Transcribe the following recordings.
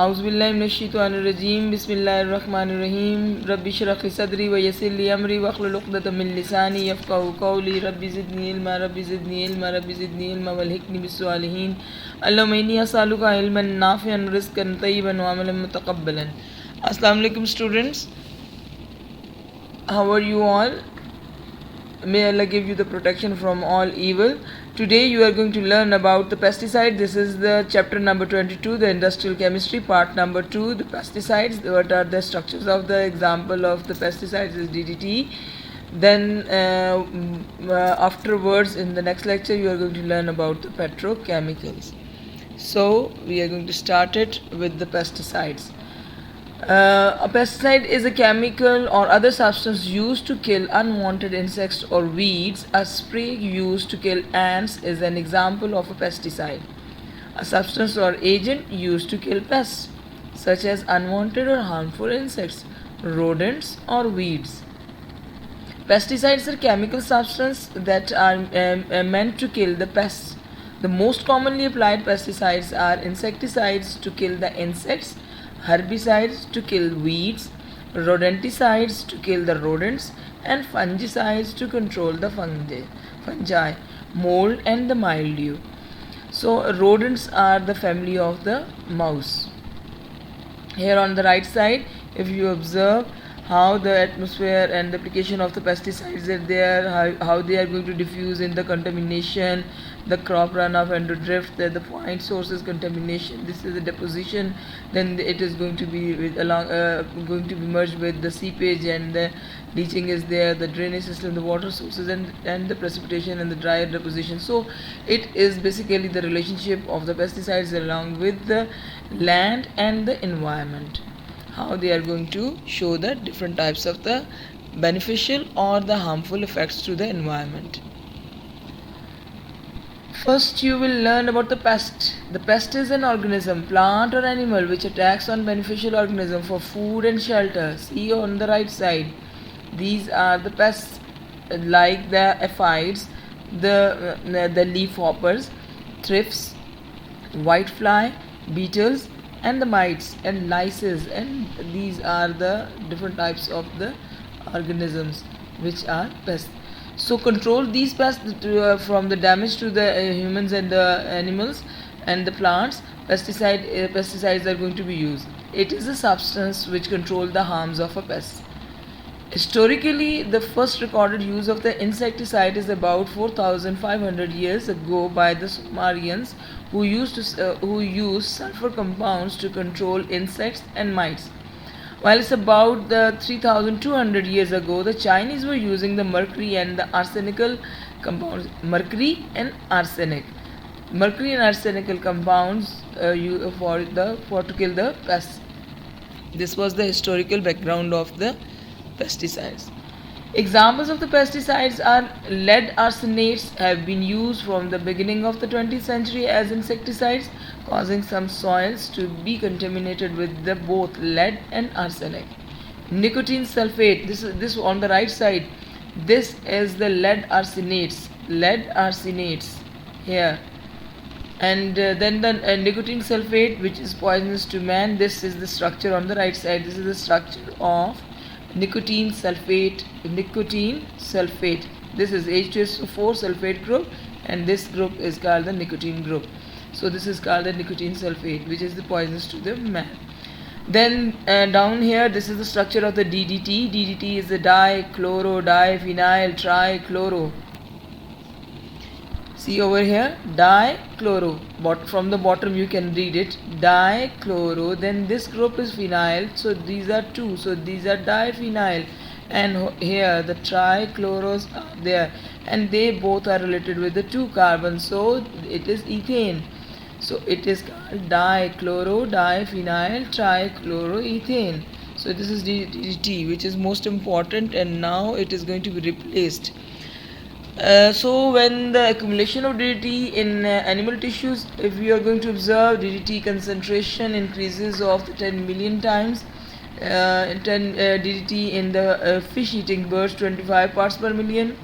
औज़ुबिल्लाहिमिनश्शैतानिर्रजीम बिस्मिल्लाहिर्रहमानिर्रहीम रब्बि इश्रह ली सदरी व यस्सिर ली अमरी वहलुल उक़दतम मिन लिसानी यफ़क़हू क़ौली रब्बि ज़िदनी इल्मा वल्हिक़नी बिस्सालिहीन अल्लाहुम्मा इन्नी असअलुका इल्मन नाफ़िअन व रिज़्क़न तय्यिबन व अमलन मुतक़ब्बलन। अस्सलाम वालेकुम students, how are you all? May Allah give you the protection from all evil. Today you are going to learn about the pesticide. This is the chapter number 22, the industrial chemistry, part number 2, the pesticides. What are the structures of the example of the pesticides is DDT. Then afterwards in the next lecture you are going to learn about the petrochemicals. So we are going to start it with the pesticides. A pesticide is a chemical or other substance used to kill unwanted insects or weeds. A spray used to kill ants is an example of a pesticide. A substance or agent used to kill pests, such as unwanted or harmful insects, rodents, or weeds. Pesticides are chemical substances that are meant to kill the pests. The most commonly applied pesticides are insecticides to kill the insects, herbicides to kill weeds, rodenticides to kill the rodents, and fungicides to control the fungi, mold, and the mildew. So, rodents are the family of the mouse. Here on the right side, if you observe how the atmosphere and the application of the pesticides are there, how they are going to diffuse in the contamination, the crop runoff and the drift, the point sources contamination, this is the deposition, then it is going to be going to be merged with the seepage, and the leaching is there, the drainage system, the water sources, and the precipitation and the dry deposition. So it is basically the relationship of the pesticides along with the land and the environment, how they are going to show the different types of the beneficial or the harmful effects to the environment. First you will learn about the pest. The pest is an organism, plant or animal which attacks on beneficial organism for food and shelter. See on the right side, these are the pests like the aphids, the leaf hoppers, thrips, whitefly, beetles, and the mites and lices, and these are the different types of the organisms which are pests. So control these pests from the damage to the humans and the animals and the plants. Pesticides are going to be used. It is a substance which control the harms of a pest. Historically, the first recorded use of the insecticide is about 4,500 years ago by the Sumerians, who used sulfur compounds to control insects and mites. While it's about 3,200 years ago, the Chinese were using the mercury and the arsenical compounds. Mercury and arsenical compounds for to kill the pests. This was the historical background of the pesticides. Examples of the pesticides are lead arsenates have been used from the beginning of the 20th century as insecticides, causing some soils to be contaminated with both lead and arsenic. Nicotine sulfate, this on the right side, this is the lead arsenates here, and then the nicotine sulfate, which is poisonous to man. This is the structure on the right side. This is the structure of nicotine sulfate. This is H2SO4 sulfate group, and this group is called the nicotine group. So this is called the nicotine sulfate, which is the poisonous to the man. Then down here, this is the structure of the DDT. DDT is the diphenyl trichloro. See over here, dichloro. From the bottom you can read it, dichloro. Then this group is phenyl, so these are two. So these are diphenyl, and here the trichloros are there, and they both are related with the two carbons. So it is ethane. So it is called dichloro diphenyl trichloroethane. So this is DDT, which is most important, and now it is going to be replaced. So when the accumulation of DDT in animal tissues, if we are going to observe, DDT concentration increases of the 10 million times. DDT in the fish eating birds 25 parts per million,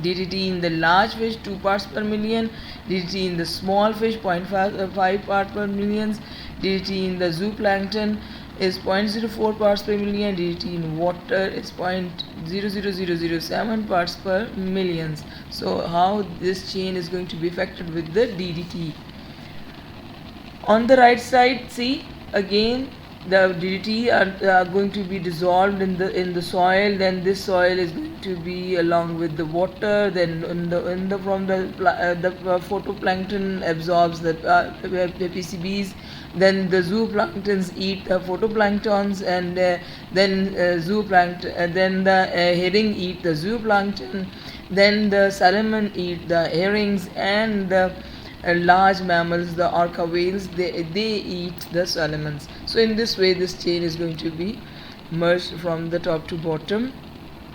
DDT in the large fish 2 parts per million, DDT in the small fish 0.5 parts per million, DDT in the zooplankton is 0.04 parts per million. DDT in water is 0.00007 parts per millions. So how this chain is going to be affected with the DDT? On the right side, see again the DDT are going to be dissolved in the soil. Then this soil is going to be along with the water. Then from the photoplankton absorbs the PCBs. Then the zooplanktons eat the photoplanktons, and then then the herring eat the zooplankton. Then the salmon eat the herrings, and the large mammals, the orca whales, they eat the salmons. So in this way this chain is going to be merged from the top to bottom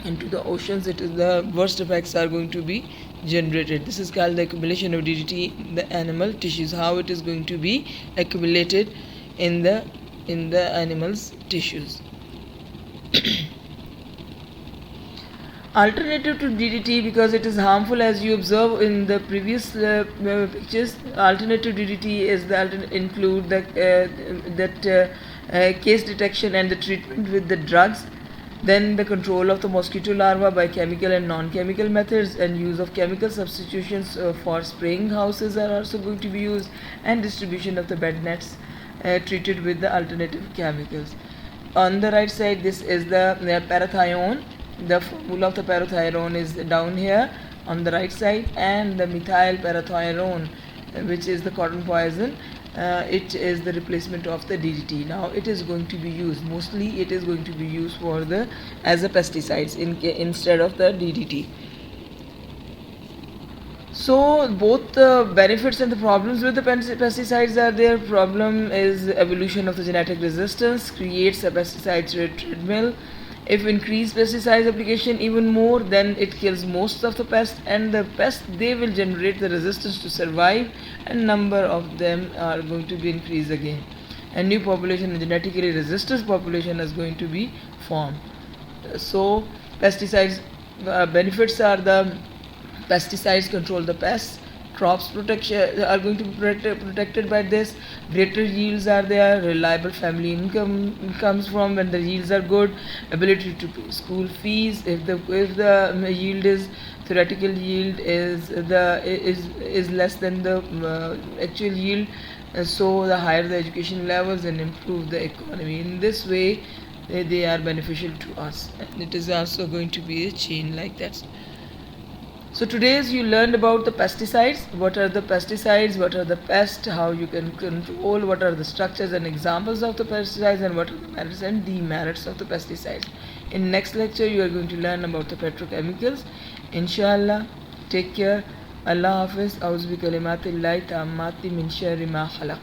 into the oceans. It is the worst effects are going to be generated. This is called the accumulation of DDT in the animal tissues. How it is going to be accumulated in the animal's tissues. Alternative to DDT, because it is harmful, as you observe in the previous pictures. Alternative DDT is include case detection and the treatment with the drugs. Then the control of the mosquito larvae by chemical and non-chemical methods, and use of chemical substitutions for spraying houses are also going to be used, and distribution of the bed nets treated with the alternative chemicals. On the right side, this is the parathione. The formula of the parathione is down here on the right side, and the methyl parathione, which is the cotton poison, it is the replacement of the DDT. Now it is going to be used, mostly it is going to be used for as a pesticides instead of the DDT. So both the benefits and the problems with the pesticides are there. Problem is evolution of the genetic resistance creates a pesticide treadmill. If increase pesticide application even more, then it kills most of the pests, and the pests, they will generate the resistance to survive, and number of them are going to be increased again. A new population, a genetically resistant population, is going to be formed. So pesticides benefits are the pesticides control the pests. Crops protection are going to be protected by this. Greater yields are there. Reliable family income comes from when the yields are good. Ability to pay school fees if the yield is theoretical yield is less than the actual yield. So the higher the education levels and improve the economy. In this way, they are beneficial to us, and it is also going to be a chain like that. So today you learned about the pesticides. What are the pesticides? What are the pests? How you can control? What are the structures and examples of the pesticides? And what are the merits and demerits of the pesticides? In next lecture you are going to learn about the petrochemicals. Inshallah. Take care. Allah Hafiz. Auzu bi kalimatillahi tammati min sharri ma khalaq.